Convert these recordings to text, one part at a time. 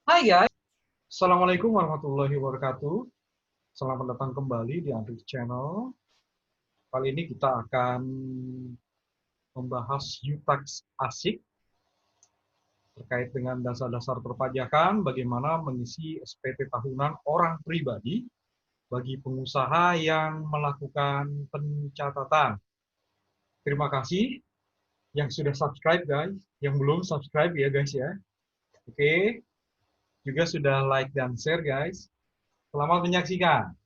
Hai guys, Assalamualaikum warahmatullahi wabarakatuh. Selamat datang kembali di Andri Channel. Kali ini kita akan membahas UTAX asik terkait dengan dasar-dasar perpajakan, bagaimana mengisi SPT tahunan orang pribadi bagi pengusaha yang melakukan pencatatan. Terima kasih yang sudah subscribe guys, yang belum subscribe ya guys ya. Oke, juga sudah like dan share guys. Selamat menyaksikan.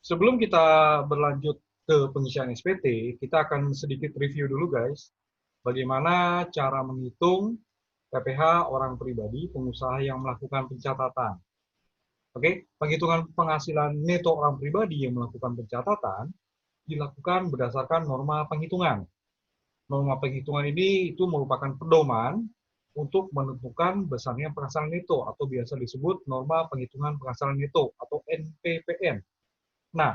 Sebelum kita berlanjut ke pengisian SPT, kita akan sedikit review dulu guys, bagaimana cara menghitung PPh orang pribadi pengusaha yang melakukan pencatatan. Oke, penghitungan penghasilan neto orang pribadi yang melakukan pencatatan dilakukan berdasarkan norma penghitungan. Norma penghitungan ini itu merupakan pedoman untuk menentukan besarnya penghasilan neto atau biasa disebut norma penghitungan penghasilan neto atau NPPN. Nah,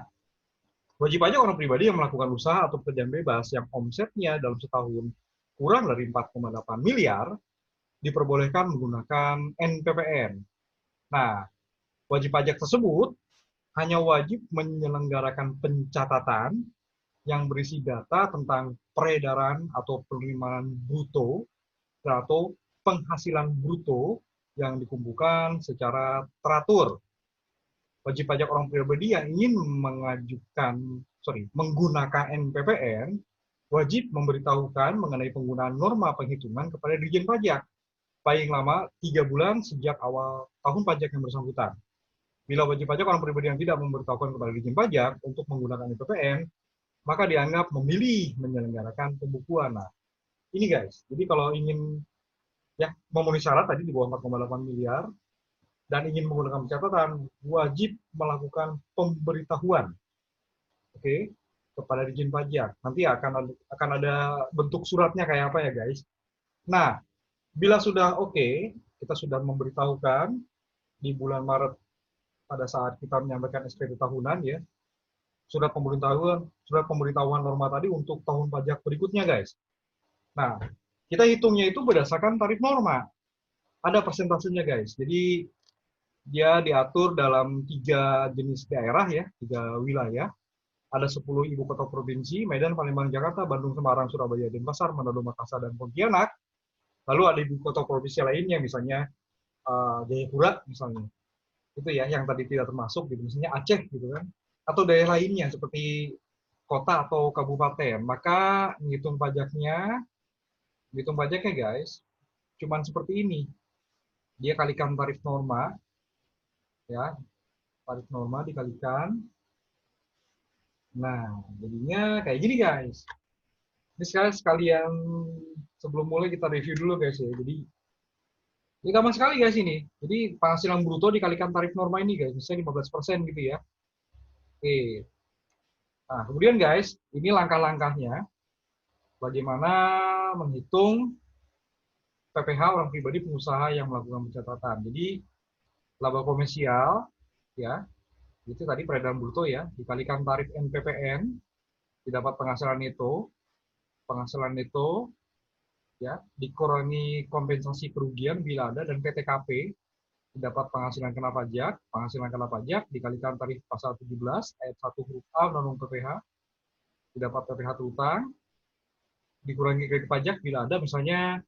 wajib pajak orang pribadi yang melakukan usaha atau pekerjaan bebas yang omsetnya dalam setahun kurang dari 4,8 miliar diperbolehkan menggunakan NPPN. Nah, wajib pajak tersebut hanya wajib menyelenggarakan pencatatan yang berisi data tentang peredaran atau penerimaan bruto atau penghasilan bruto yang dikumpulkan secara teratur. Wajib pajak orang pribadi yang ingin menggunakan NPPN wajib memberitahukan mengenai penggunaan norma penghitungan kepada Dirjen Pajak paling lama 3 bulan sejak awal tahun pajak yang bersangkutan. Bila wajib pajak orang pribadi yang tidak memberitahukan kepada Dirjen Pajak untuk menggunakan NPPN, maka dianggap memilih menyelenggarakan pembukuan. Nah, ini guys, jadi kalau ingin ya memenuhi syarat tadi di bawah 4,8 miliar, dan ingin menggunakan pencatatan, wajib melakukan pemberitahuan, oke, kepada Dirjen Pajak. Nanti akan ada bentuk suratnya kayak apa ya guys. Nah, bila sudah oke, kita sudah memberitahukan di bulan Maret pada saat kita menyampaikan SPT tahunan ya, surat pemberitahuan norma tadi untuk tahun pajak berikutnya guys. Nah, kita hitungnya itu berdasarkan tarif norma. Ada persentasenya guys. Jadi dia diatur dalam 3 jenis daerah ya, 3 wilayah. Ada 10 ibu kota provinsi, Medan, Palembang, Jakarta, Bandung, Semarang, Surabaya, Denpasar, Manado, Makassar, dan Pontianak. Lalu ada ibu kota provinsi lainnya, misalnya Jayapura, misalnya. Itu ya, yang tadi tidak termasuk, gitu. Misalnya Aceh, gitu kan. Atau daerah lainnya, seperti kota atau kabupaten. Maka ngitung pajaknya guys, cuman seperti ini. Dia kalikan tarif norma, ya, tarif norma dikalikan. Nah, jadinya kayak gini guys. Ini sekalian sebelum mulai kita review dulu guys ya. Jadi ini gampang sekali guys ini. Jadi penghasilan bruto dikalikan tarif norma ini guys, misalnya 15% gitu ya. Oke. Nah, kemudian guys, ini langkah-langkahnya bagaimana menghitung PPh orang pribadi pengusaha yang melakukan pencatatan. Jadi laba komersial ya, Itu tadi peredaran bruto ya, dikalikan tarif NPPN, didapat penghasilan neto. Penghasilan neto ya, dikurangi kompensasi kerugian bila ada, dan PTKP, dapat penghasilan kena pajak dikalikan tarif pasal 17 ayat 1 huruf A Undang-Undang PPH, didapat PPH terutang, dikurangi kredit pajak bila ada, misalnya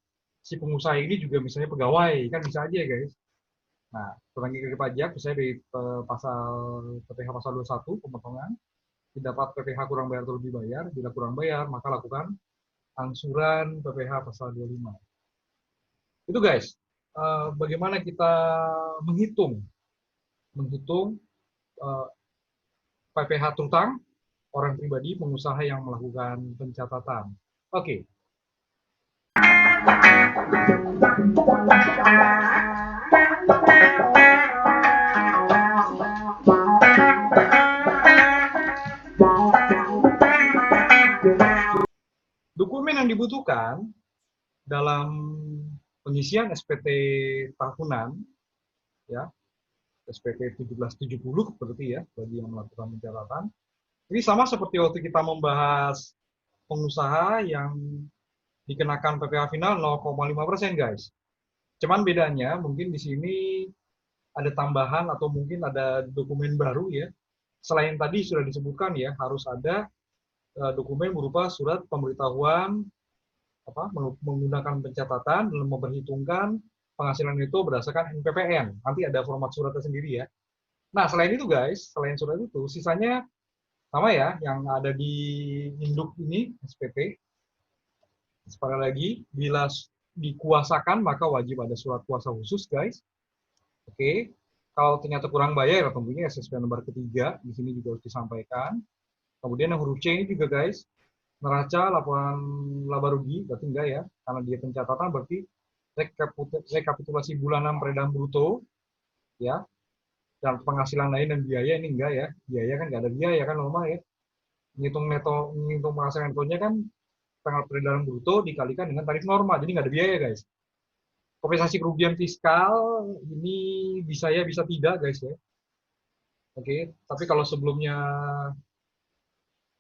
si pengusaha ini juga misalnya pegawai, kan bisa aja guys. Nah, kurangi kredit pajak misalnya di pasal PPH pasal 21 pemotongan, didapat PPH kurang bayar atau lebih bayar, bila kurang bayar maka lakukan angsuran PPH pasal 25. Itu guys, bagaimana kita menghitung PPH terutang orang pribadi pengusaha yang melakukan pencatatan. Oke. Dokumen yang dibutuhkan dalam pengisian SPT tahunan, ya, SPT 1770 berarti ya, bagi yang melakukan pencatatan. Ini sama seperti waktu kita membahas pengusaha yang dikenakan PPh final 0,5%, guys. Cuman bedanya mungkin di sini ada tambahan atau mungkin ada dokumen baru ya. Selain tadi sudah disebutkan ya, harus ada dokumen berupa surat pemberitahuan menggunakan pencatatan dan memperhitungkan penghasilan itu berdasarkan NPPN. Nanti ada format suratnya sendiri ya. Nah, selain itu guys, selain surat itu, sisanya sama ya, yang ada di induk ini, SPT. Sekali lagi, bila dikuasakan maka wajib ada surat kuasa khusus guys. Oke, kalau ternyata kurang bayar, tentunya SSP nomor ketiga, di sini juga harus disampaikan. Kemudian yang huruf C ini juga guys, neraca laporan laba rugi, berarti enggak ya, karena dia pencatatan berarti rekapitulasi bulanan peredaran bruto, ya, dan penghasilan lain dan biaya ini enggak ya, biaya kan enggak ada biaya kan normal ya, ngitung penghasilan netonya kan tanggal peredaran bruto dikalikan dengan tarif normal, jadi nggak ada biaya guys. Kompensasi kerugian fiskal ini bisa ya bisa tidak guys ya. Oke, tapi kalau sebelumnya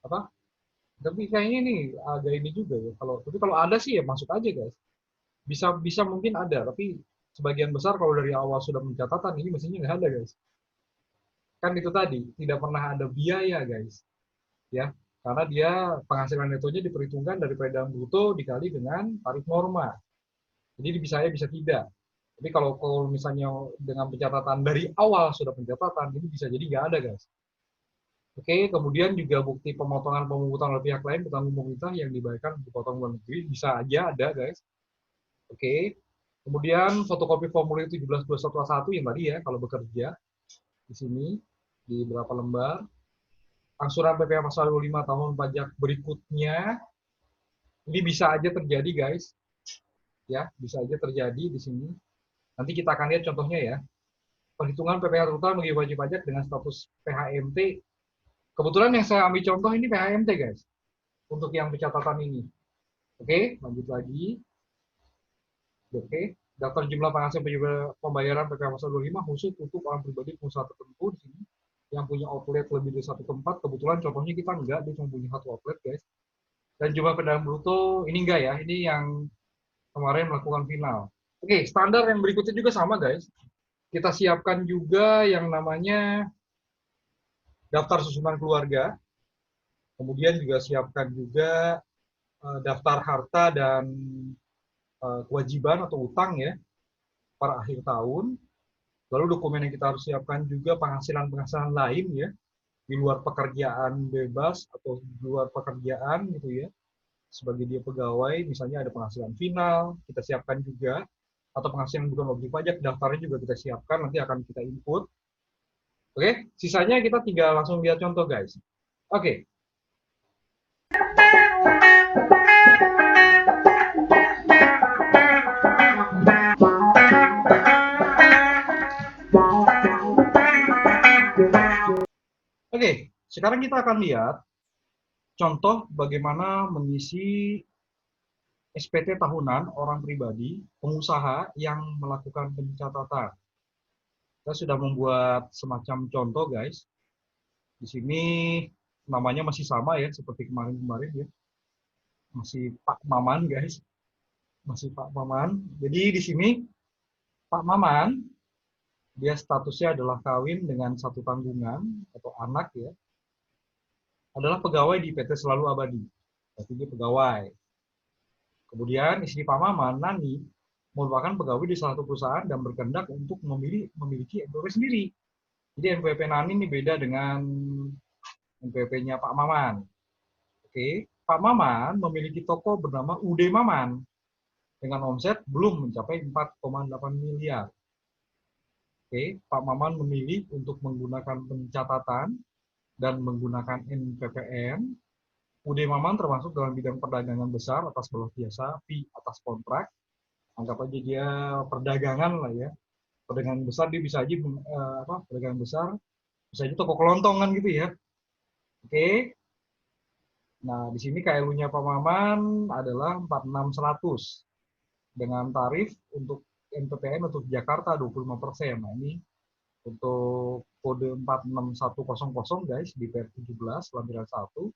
apa? Tapi kayaknya nih agak ini juga ya. Tapi kalau ada sih ya masuk aja guys. Bisa bisa mungkin ada, tapi sebagian besar kalau dari awal sudah pencatatan ini mestinya nggak ada guys. Kan itu tadi tidak pernah ada biaya guys, ya. Karena dia penghasilan netonya diperhitungkan dari peredaran bruto dikali dengan tarif norma. Jadi bisa ya bisa tidak. Tapi kalau misalnya dengan pencatatan dari awal sudah pencatatan, ini bisa jadi nggak ada guys. Oke, kemudian juga bukti pemotongan pemungutan oleh pihak lain bertanggung pemerintah yang dibayarkan dipotong luar negeri bisa aja ada guys. Oke, kemudian fotokopi formulir 1721A1 yang tadi ya kalau bekerja di sini di beberapa lembar. Angsuran PPh pasal 25 tahun pajak berikutnya ini bisa aja terjadi guys. Ya, bisa aja terjadi di sini. Nanti kita akan lihat contohnya ya. Perhitungan PPh terutama bagi wajib pajak dengan status PHMT. Kebetulan yang saya ambil contoh ini PHMT guys, untuk yang pencatatan ini. Oke, lanjut lagi. Oke, daftar jumlah penghasil pembayaran PPh pasal 25 khusus untuk orang pribadi pengusaha tertentu di sini yang punya outlet lebih dari satu tempat. Kebetulan contohnya kita enggak, dia cuma punya satu outlet guys. Dan jumlah pedagang bruto ini enggak ya, ini yang kemarin melakukan final. Oke, standar yang berikutnya juga sama guys. Kita siapkan juga yang namanya daftar susunan keluarga, kemudian juga siapkan juga daftar harta dan kewajiban atau utang ya per akhir tahun. Lalu dokumen yang kita harus siapkan juga penghasilan-penghasilan lain ya, di luar pekerjaan bebas atau di luar pekerjaan gitu ya. Sebagai dia pegawai, misalnya ada penghasilan final, kita siapkan juga, atau penghasilan bukan wajib pajak, daftarnya juga kita siapkan, nanti akan kita input. Oke, sisanya kita tinggal langsung lihat contoh guys. Oke. Oke, sekarang kita akan lihat contoh bagaimana mengisi SPT tahunan orang pribadi, pengusaha yang melakukan pencatatan. Saya sudah membuat semacam contoh guys. Di sini namanya masih sama ya, seperti kemarin-kemarin ya. Masih Pak Maman, guys. Masih Pak Maman. Jadi di sini Pak Maman, dia statusnya adalah kawin dengan satu tanggungan atau anak ya, adalah pegawai di PT Selalu Abadi. Berarti dia pegawai. Kemudian istri Pak Maman, Nani, merupakan pegawai di salah satu perusahaan dan berkehendak untuk memiliki NPWP sendiri. Jadi NPWP Nani ini beda dengan NPWP-nya Pak Maman. Oke, Pak Maman memiliki toko bernama UD Maman dengan omset belum mencapai 4,8 miliar. Oke, Pak Maman memilih untuk menggunakan pencatatan dan menggunakan NPPN. UD Maman termasuk dalam bidang perdagangan besar atas balas jasa, fee atas kontrak. Anggap aja dia perdagangan lah ya. Perdagangan besar dia bisa aja perdagangan besar bisa aja toko kelontong kan gitu ya. Oke. Nah, di sini KLU-nya Pak Maman adalah 46100 dengan tarif untuk NPPN untuk Jakarta 25%. Nah, ini untuk kode 46100 guys di PR17 lampiran 1.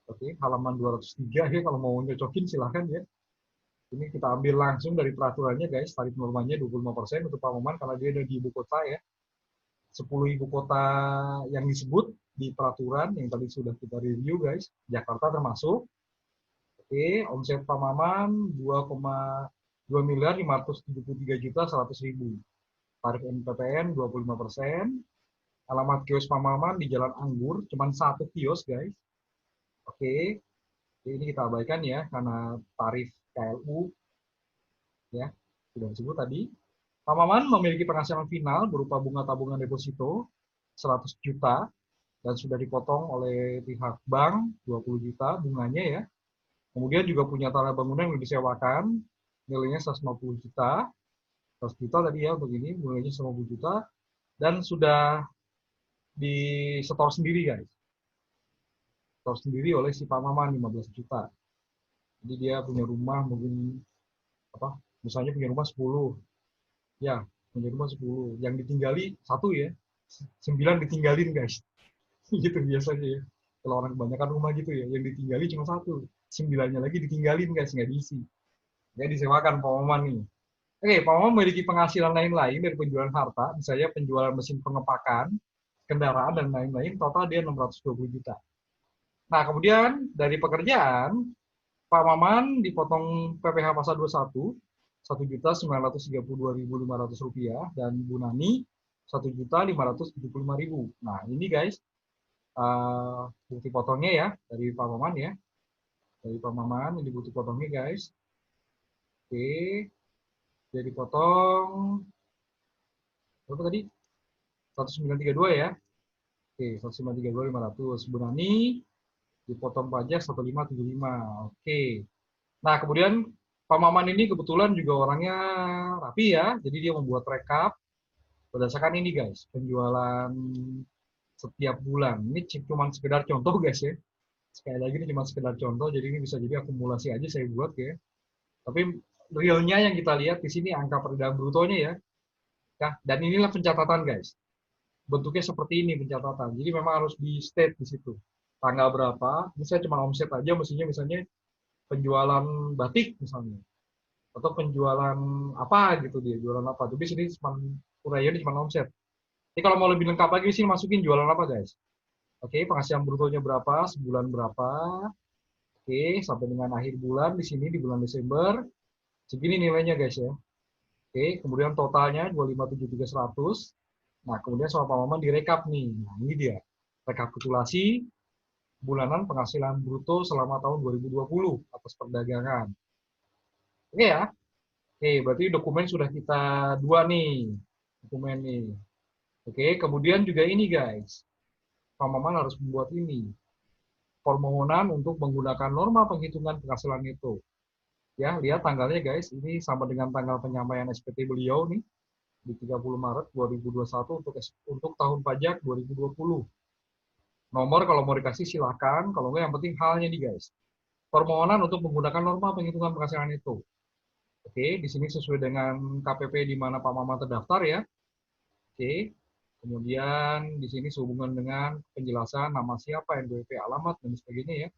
Oke, halaman 203 ya, kalau mau nyocokin silahkan ya. Ini kita ambil langsung dari peraturannya guys, tarif normanya 25% untuk Pak Maman karena dia ada di ibu kota ya. 10 ibu kota yang disebut di peraturan yang tadi sudah kita review guys, Jakarta termasuk. Oke, omset Pak Maman 2,2 miliar 573 juta 100.000. Tarif NPPN 25%. Alamat kios Pak Maman di Jalan Anggur, cuman satu kios guys. Oke, ini kita abaikan ya karena tarif KLU ya sudah disebut tadi. Pak Maman memiliki penghasilan final berupa bunga tabungan deposito 100 juta dan sudah dipotong oleh pihak bank 20 juta bunganya ya. Kemudian juga punya tanah bangunan yang disewakan nilainya 150 juta. 100 juta tadi ya untuk ini nilainya 150 juta dan sudah disetor sendiri guys. Setor sendiri oleh si Pak Maman 15 juta. Jadi dia punya rumah mungkin misalnya punya rumah 10. Ya, punya rumah 10. Yang ditinggali satu ya. 9 ditinggalin guys. Gitu biasanya ya. Kalau orang kebanyakan rumah gitu ya, yang ditinggali cuma satu. 9-nya lagi ditinggalin guys, nggak diisi. Ya disewakan Pak Maman nih. Oke, Pak Maman memiliki penghasilan lain-lain dari penjualan harta, misalnya penjualan mesin pengepakan, kendaraan, dan lain-lain, total dia 620 juta. Nah, kemudian dari pekerjaan, Pak Maman dipotong PPh pasal 21, Rp1.932.500 dan Bu Nani Rp1.575.000. Nah, ini guys, bukti potongnya ya dari Pak Maman ya. Dari Pak Maman, ini bukti potongnya guys. Oke, jadi potong berapa tadi? 1932 ya. Oke, 1932.500. Bu Nani dipotong pajak 1575. Oke. Nah, kemudian Pak Maman ini kebetulan juga orangnya rapi ya. Jadi dia membuat rekap berdasarkan ini guys, penjualan setiap bulan. Ini cuma sekedar contoh guys ya. Sekali lagi ini cuma sekedar contoh, jadi ini bisa jadi akumulasi aja saya buat ya. Tapi realnya yang kita lihat di sini angka peredaran brutonya ya. Nah, dan inilah pencatatan guys. Bentuknya seperti ini pencatatan. Jadi memang harus di state di situ. Tanggal berapa, ini saya cuma omset aja, mestinya misalnya penjualan batik misalnya. Atau penjualan apa gitu dia, jualan apa. Tapi sini cuma uraiannya cuma omset. Jadi kalau mau lebih lengkap lagi sini masukin jualan apa guys. Oke, penghasilan brutonya berapa, sebulan berapa. Oke, sampai dengan akhir bulan di sini di bulan Desember. Segini nilainya guys ya. Oke, kemudian totalnya 257.300. Nah, kemudian sama Pak Maman direkap nih. Nah, ini dia. Rekapitulasi bulanan penghasilan bruto selama tahun 2020 atas perdagangan. Oke ya. Oke, berarti dokumen sudah kita dua nih. Dokumen nih. Oke, kemudian juga ini guys. Pak Maman harus membuat ini. Permohonan untuk menggunakan norma penghitungan penghasilan itu. Ya, lihat tanggalnya guys. Ini sama dengan tanggal penyampaian SPT beliau nih di 30 Maret 2021 untuk tahun pajak 2020. Nomor kalau mau dikasih silakan, kalau enggak yang penting halnya nih guys. Permohonan untuk menggunakan norma penghitungan penghasilan itu. Oke, di sini sesuai dengan KPP di mana Pak Maman terdaftar ya. Oke. Kemudian di sini sehubungan dengan penjelasan nama siapa, NPWP, alamat, dan sebagainya ya.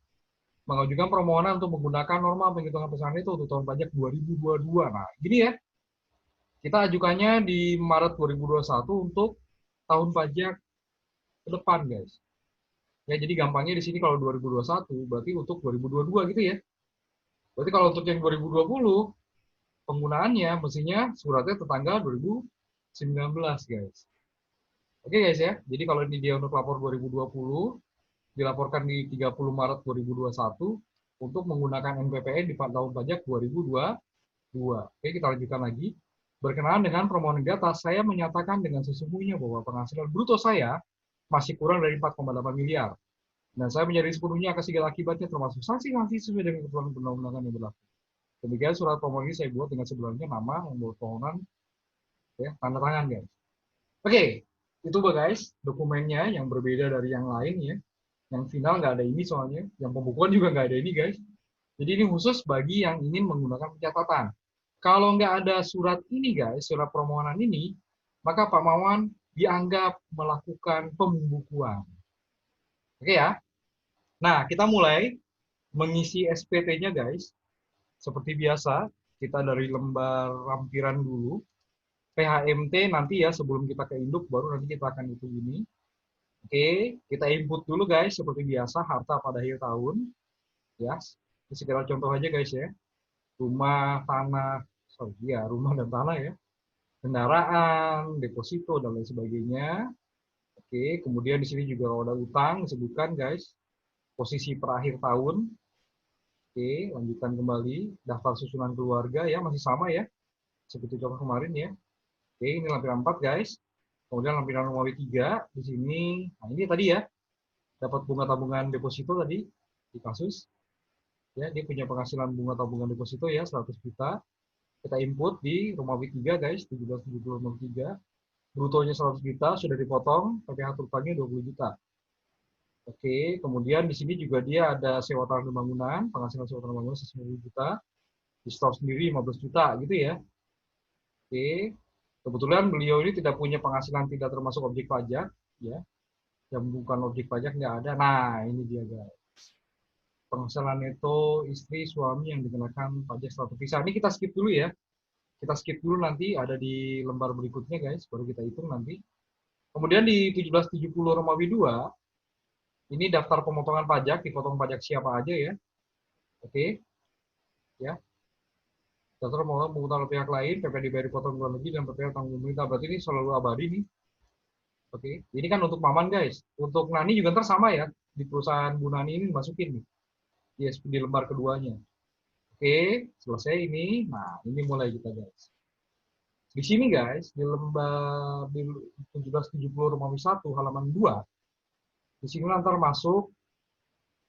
Mengajukan permohonan untuk menggunakan norma penghitungan pesangon itu untuk tahun pajak 2022. Nah, gini ya, kita ajukannya di Maret 2021 untuk tahun pajak ke depan, guys. Ya, jadi gampangnya di sini kalau 2021 berarti untuk 2022 gitu ya. Berarti kalau untuk yang 2020 penggunaannya mestinya suratnya tertanggal 2019, guys. Oke guys ya. Jadi kalau ini dia untuk lapor 2020 dilaporkan di 30 Maret 2021 untuk menggunakan NPPN di tahun pajak 2022. Oke, kita lanjutkan lagi. Berkenaan dengan permohonan di atas, saya menyatakan dengan sesungguhnya bahwa penghasilan bruto saya masih kurang dari 4,8 miliar. Dan saya menyadari sepenuhnya akan segala akibatnya termasuk sanksi-sanksi sesuai dengan ketentuan undang-undangan yang berlaku. Demikian surat permohonan ini saya buat dengan sebenarnya nama, nomor permohonan, ya, tanda tangan guys. Oke, itu guys dokumennya yang berbeda dari yang lain ya. Yang final nggak ada ini soalnya, yang pembukuan juga nggak ada ini guys. Jadi ini khusus bagi yang ingin menggunakan pencatatan. Kalau nggak ada surat ini guys, surat permohonan ini, maka Pak Mawan dianggap melakukan pembukuan. Oke ya. Nah, kita mulai mengisi SPT-nya guys. Seperti biasa, kita dari lembar lampiran dulu. PHMT nanti ya sebelum kita ke induk baru nanti kita akan hitung ini. Oke, kita input dulu guys seperti biasa harta pada akhir tahun. Ya, ini sekedar contoh aja guys ya. Rumah, tanah, rumah dan tanah ya. Kendaraan, deposito dan lain sebagainya. Oke, kemudian di sini juga ada utang disebutkan guys. Posisi per akhir tahun. Oke, lanjutkan kembali. Daftar susunan keluarga ya masih sama ya. Seperti contoh kemarin ya. Oke, ini lampiran 4 guys. Kemudian lampiran Romawi 3 di sini. Nah, ini tadi ya. Dapat bunga tabungan deposito tadi di kasus. Ya, dia punya penghasilan bunga tabungan deposito ya 100 juta. Kita input di Romawi 3 guys, 1770 Romawi 3. Brutonya 100 juta sudah dipotong, PPh terutangnya 20 juta. Oke, kemudian di sini juga dia ada sewa tanah dan bangunan, penghasilan sewa tanah dan bangunan 90 juta. Di store sendiri 15 juta gitu ya. Oke, kebetulan beliau ini tidak punya penghasilan tidak termasuk objek pajak, ya. Yang bukan objek pajak nggak ada. Nah, ini dia guys. Penghasilan neto istri suami yang dikenakan pajak setelah terpisah. Ini kita skip dulu ya. Kita skip dulu nanti ada di lembar berikutnya guys, baru kita hitung nanti. Kemudian di 1770 Romawi 2, ini daftar pemotongan pajak, dipotong pajak siapa aja ya. Oke. Ya. Daftar pemotongan pihak lain, PPh dibayar dipotong luar negeri dan PPh tanggung pemerintah. Berarti ini selalu abadi nih. Oke. Ini kan untuk Maman guys. Untuk Nani juga ntar sama ya. Di perusahaan Bu Nani ini dimasukin nih. Yes, di lembar keduanya. Oke, selesai ini. Nah, ini mulai kita guys. Di sini guys, di lembar di 1770 Romawi 1 halaman 2, di sini nanti masuk,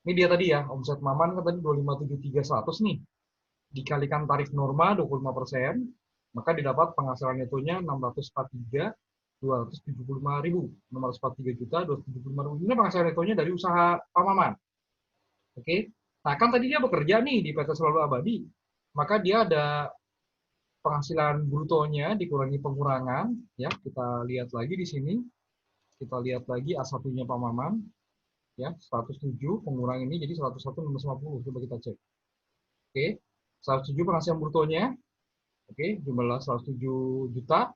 ini dia tadi ya, omset Maman kan tadi 25731 nih. Dikalikan tarif norma 25%, maka didapat penghasilan netonya 643.275.000. 643.275.000. Ini penghasilan netonya dari usaha Pak Maman. Oke. Nah, kan tadi dia bekerja nih di PT Selalu Abadi. Maka dia ada penghasilan brutonya dikurangi pengurangan, ya. Kita lihat lagi di sini. Kita lihat lagi A1-nya Pak Maman, ya, 107 pengurang ini jadi 101.650. Coba kita cek. Oke. 107 penghasilan brutonya. Oke, jumlah 107 juta.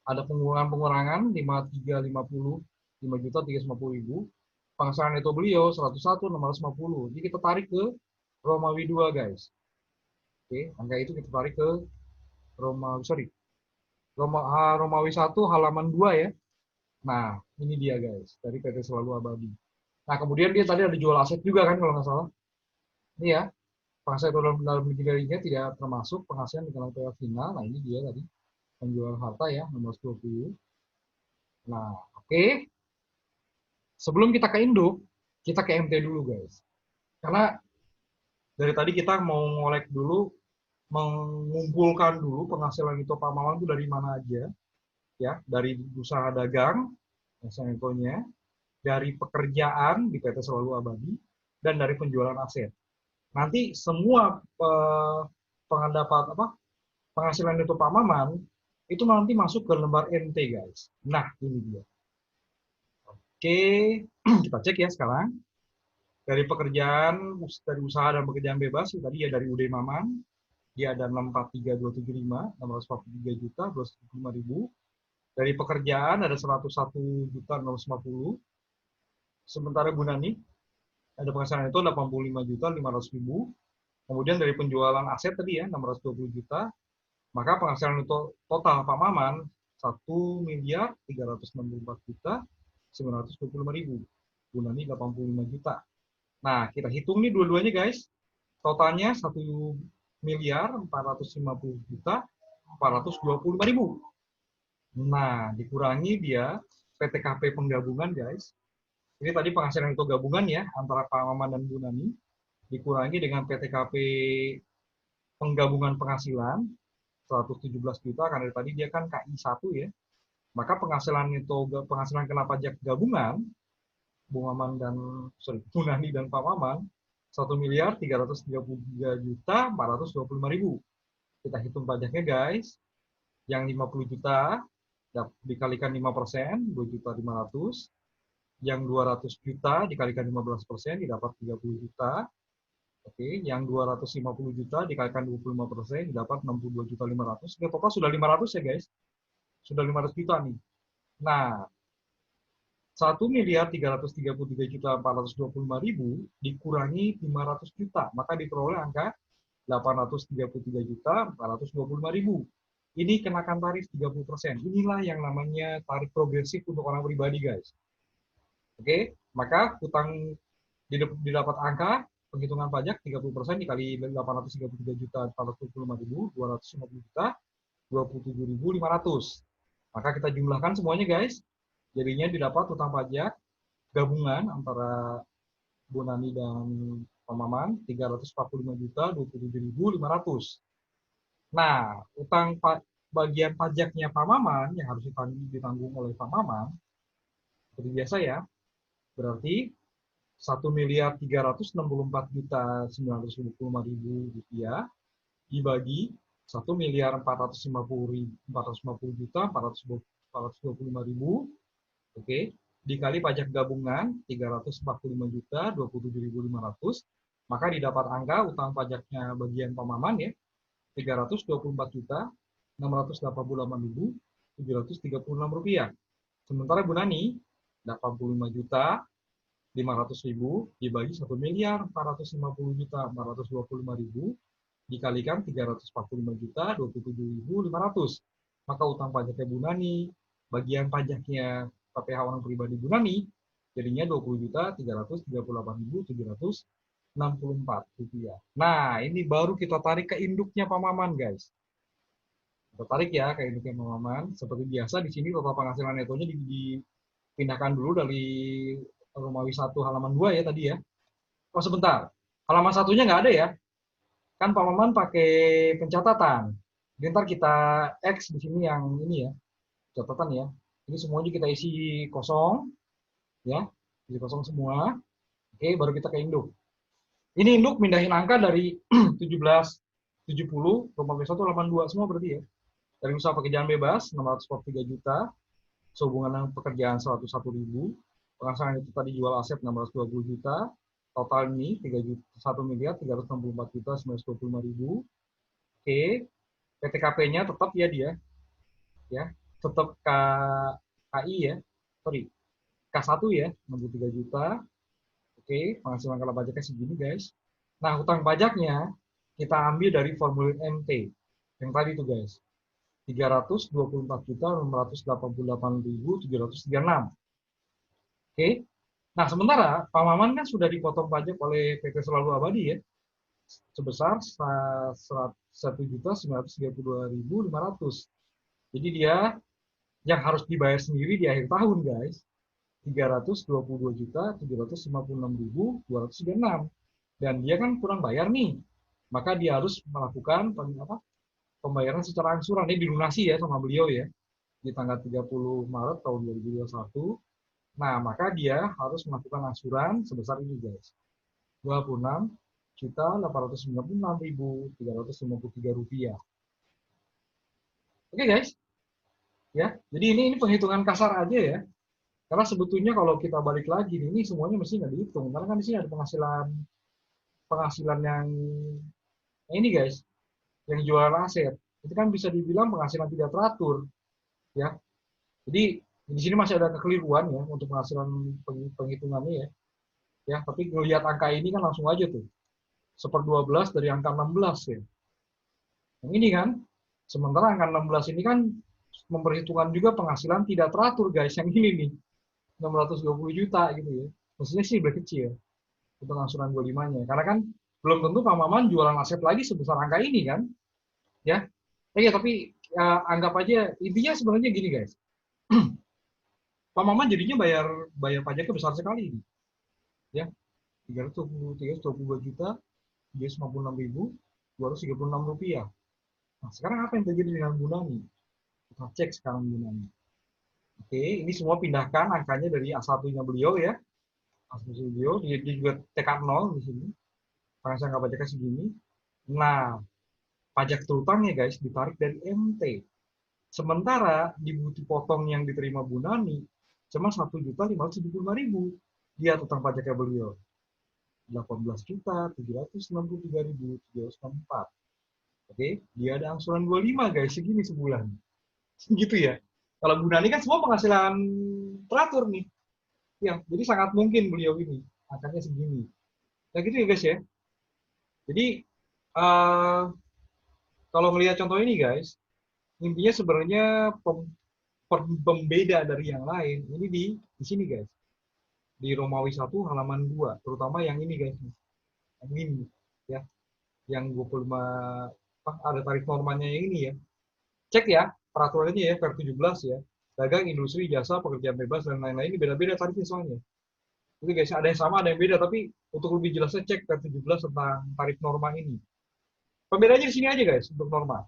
Ada pengurangan 5350, 5.350.000. Penghasilan neto beliau 101.650. Jadi kita tarik ke Romawi 2, guys. Oke, angka itu kita tarik ke Romawi 1 halaman 2 ya. Nah, ini dia guys, dari PT Selalu Abadi. Nah, kemudian dia tadi ada jual aset juga kan kalau nggak salah. Ini ya, penghasilan dalam dirinya tidak termasuk penghasilan di dalam PL final. Nah, ini dia tadi penjualan harta ya, nomor 20. Nah, oke. Sebelum kita ke induk, kita ke MT dulu guys. Karena dari tadi kita mau ngolek dulu, mengumpulkan dulu penghasilan itu Pak Mawan itu dari mana aja. Ya, dari usaha dagang, contohnya, dari pekerjaan di PT Selalu Abadi, dan dari penjualan aset. Nanti semua penghasilan itu Pak Maman, itu nanti masuk ke lembar MT guys. Nah, ini dia. Oke, kita cek ya sekarang. Dari pekerjaan, dari usaha dan pekerjaan bebas, tadi ya dari UD Maman, dia ada 643.275, 643 juta 275 ribu. Dari pekerjaan ada 101 juta 050. Sementara Bu Nani ada penghasilan itu 85 juta 500 ribu. Kemudian dari penjualan aset tadi ya 620 juta, maka penghasilan itu total Pak Maman 1.364 juta 925 ribu. Bu Nani 85 juta. Nah, kita hitung nih dua-duanya guys. Totalnya 1.450 juta 425 ribu. Nah, dikurangi dia PTKP penggabungan guys. Ini tadi penghasilan itu gabungan ya antara Pak Maman dan Bu Nani. Dikurangi dengan PTKP penggabungan penghasilan 117 juta karena dari tadi dia kan KI 1 ya. Maka penghasilan kena pajak gabungan Bu Maman dan Bu Nani dan Pak Maman 1.333.425.000. Kita hitung pajaknya guys. Yang 50 juta dikalikan 5%, 2.500.000. Yang 200 juta dikalikan 15% didapat 30 juta. Oke, yang 250 juta dikalikan 25% didapat 62.500.000. Ini total sudah 500 ya guys. Sudah 500 juta nih. Nah, 1.333.425.000 dikurangi 500 juta, maka diperoleh angka 833.425.000. Ini kenakan tarif 30%. Inilah yang namanya tarif progresif untuk orang pribadi, guys. Oke, maka hutang didapat angka penghitungan pajak 30% dikali 833.425.000, 250 juta, 27.500. Maka kita jumlahkan semuanya, guys. Jadinya didapat hutang pajak gabungan antara Bu Nani dan Pak Maman 345.027.500. Nah, bagian pajaknya Pak Maman yang harus ditanggung oleh Pak Maman seperti biasa ya, berarti 1.364.925.000 dibagi 1.450.425.425.000, oke, dikali pajak gabungan 345.027.500, maka didapat angka utang pajaknya bagian Pak Maman ya 324.688.736 rupiah. Sementara Bu Nani 85.500.500 dibagi 1.450.425.000 dikalikan 345.027.500. Maka utang pajaknya Bu Nani, bagian pajaknya PPh orang pribadi Bu Nani, jadinya 20.338.764 rupiah. Nah, ini baru kita tarik ke induknya Pak Maman, guys. Kita tarik ya ke induknya Pak Maman. Seperti biasa di sini total penghasilan netonya dipindahkan dulu dari Romawi 1 halaman 2 ya tadi ya. Oh sebentar, halaman satunya nggak ada ya. Kan Pak Maman pakai pencatatan. Jadi ntar kita X di sini yang ini ya, catatan ya. Ini semuanya kita isi kosong, ya, isi kosong semua. Oke, baru kita ke induk. Ini induk mindahin angka dari 1770 Romawi 1 halaman 2 semua berarti ya. Dari usaha pekerjaan bebas 643 juta, sehubungan dengan pekerjaan 101.000, penghasilan itu tadi jual aset 620 juta, total ini 1.364.925.000. Oke, PTKP-nya tetap ya dia, ya tetap KI ya, sorry K1 ya 63 juta. Oke, penghasilan kalau pajaknya segini guys. Nah hutang pajaknya kita ambil dari formulir MT yang tadi tuh guys, 324.688.736. Oke, nah sementara Pak Maman kan sudah dipotong pajak oleh PT Selalu Abadi ya, sebesar 1.932.500. Jadi dia yang harus dibayar sendiri di akhir tahun guys, 322.756.236. Dan dia kan kurang bayar nih, maka dia harus melakukan pembayaran secara angsuran. Ini dilunasi ya sama beliau ya, di tanggal 30 Maret tahun 2021. Nah, maka dia harus melakukan angsuran sebesar ini guys, 26.896.353 rupiah. Oke guys, ya. Jadi ini penghitungan kasar aja ya. Karena sebetulnya kalau kita balik lagi, ini semuanya mesti nggak dihitung. Karena kan di sini ada penghasilan yang ini guys, yang jualan aset. Itu kan bisa dibilang penghasilan tidak teratur, ya. Jadi di sini masih ada kekeliruan ya untuk penghasilan penghitungannya ya. Ya, tapi ngelihat angka ini kan langsung aja tuh. 1/12 dari angka 16 ya. Yang ini kan, sementara angka 16 ini kan memperhitungkan juga penghasilan tidak teratur guys, yang ini nih. 620 juta gitu ya. Maksudnya sih kecil untuk angsuran 25-nya. Karena kan belum tentu Pak Maman jualan aset lagi sebesar angka ini kan. Ya. Ya, tapi anggap aja intinya sebenarnya gini guys. Pak Maman jadinya bayar bayar pajaknya besar sekali ini. Ya. 322 juta, 356.236 rupiah. Nah, sekarang apa yang terjadi dengan Bu Nani? Kita cek sekarang Bu Nani. Oke, ini semua pindahkan angkanya dari A1-nya beliau ya. A1 beliau, dia juga TK0 di sini. Karena saya nggak pajaknya segini. Nah, pajak terutangnya guys ditarik dari MT. Sementara di bukti potong yang diterima Bu Nani cuma 1.575.000. Dia tentang pajaknya beliau. 18.763.364. Oke, dia ada angsuran 25 guys, segini sebulan. Gitu ya. Kalau Bu Nani kan semua penghasilan teratur nih. Ya, jadi sangat mungkin beliau ini angkanya segini. Nah gitu ya guys ya. Jadi kalau melihat contoh ini guys, intinya sebenarnya pembeda dari yang lain ini di sini guys. Di Romawi 1 halaman 2, terutama yang ini guys. Yang ini ya, yang 25 ada tarif normanya yang ini ya. Cek ya peraturannya ya, per 17 ya. Dagang, industri, jasa, pekerjaan bebas dan lain-lain ini beda-beda tarifnya soalnya. Itu guys, ada yang sama, ada yang beda, tapi untuk lebih jelasnya cek per 17 tentang tarif norma ini. Pembedanya di sini aja guys untuk norma.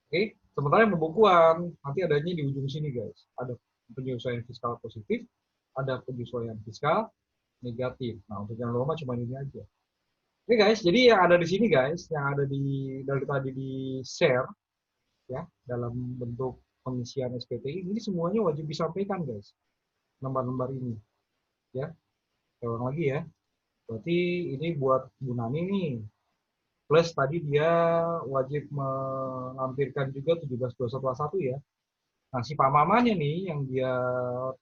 Oke, sementara yang pembukuan nanti adanya di ujung sini guys. Ada penyesuaian fiskal positif, ada penyesuaian fiskal negatif. Nah, untuk yang norma cuma ini aja. Oke guys, jadi yang ada di sini guys, yang ada dari tadi di share ya dalam bentuk pengisian SPT ini semuanya wajib disampaikan guys. Lembar-lembar ini ya. Ulang lagi ya. Berarti ini buat Bu Nani nih. Plus tadi dia wajib melampirkan juga 1721 ya. Nah, si Pak Mamannya nih yang dia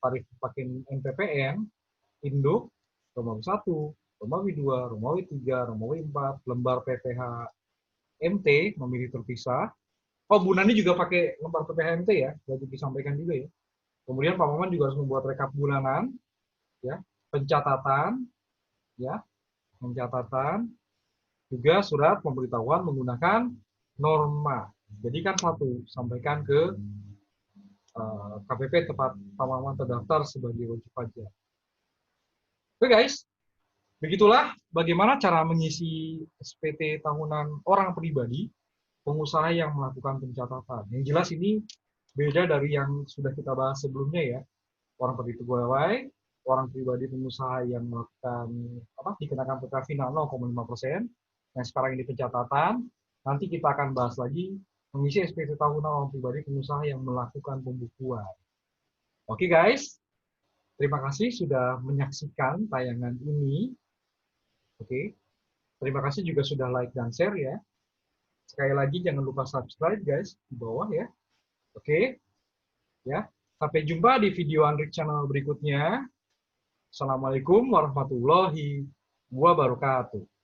tarif pakai NPPN, induk, Romawi 1, Romawi 2, Romawi 3, Romawi 4, lembar PPH MT, memilih terpisah. Oh, Bu Nani juga pakai lembar PPH MT ya, wajib disampaikan juga ya. Kemudian Pak Maman juga harus membuat rekap bulanan, ya, pencatatan, ya, pencatatan, juga surat pemberitahuan menggunakan norma. Jadi kan satu, sampaikan ke KPP tempat Pak Maman terdaftar sebagai wajib pajak. Oke guys, begitulah bagaimana cara mengisi SPT tahunan orang pribadi, pengusaha yang melakukan pencatatan. Yang jelas ini beda dari yang sudah kita bahas sebelumnya ya. Orang pegawai, orang pribadi pengusaha yang melakukan dikenakan PK final 0,5%. Yang sekarang ini pencatatan. Nanti kita akan bahas lagi mengisi SPT tahunan orang pribadi pengusaha yang melakukan pembukuan. Oke guys, terima kasih sudah menyaksikan tayangan ini. Oke, terima kasih juga sudah like dan share ya. Sekali lagi jangan lupa subscribe guys di bawah ya. Oke, ya. Sampai jumpa di video Andrik Channel berikutnya. Assalamualaikum warahmatullahi wabarakatuh.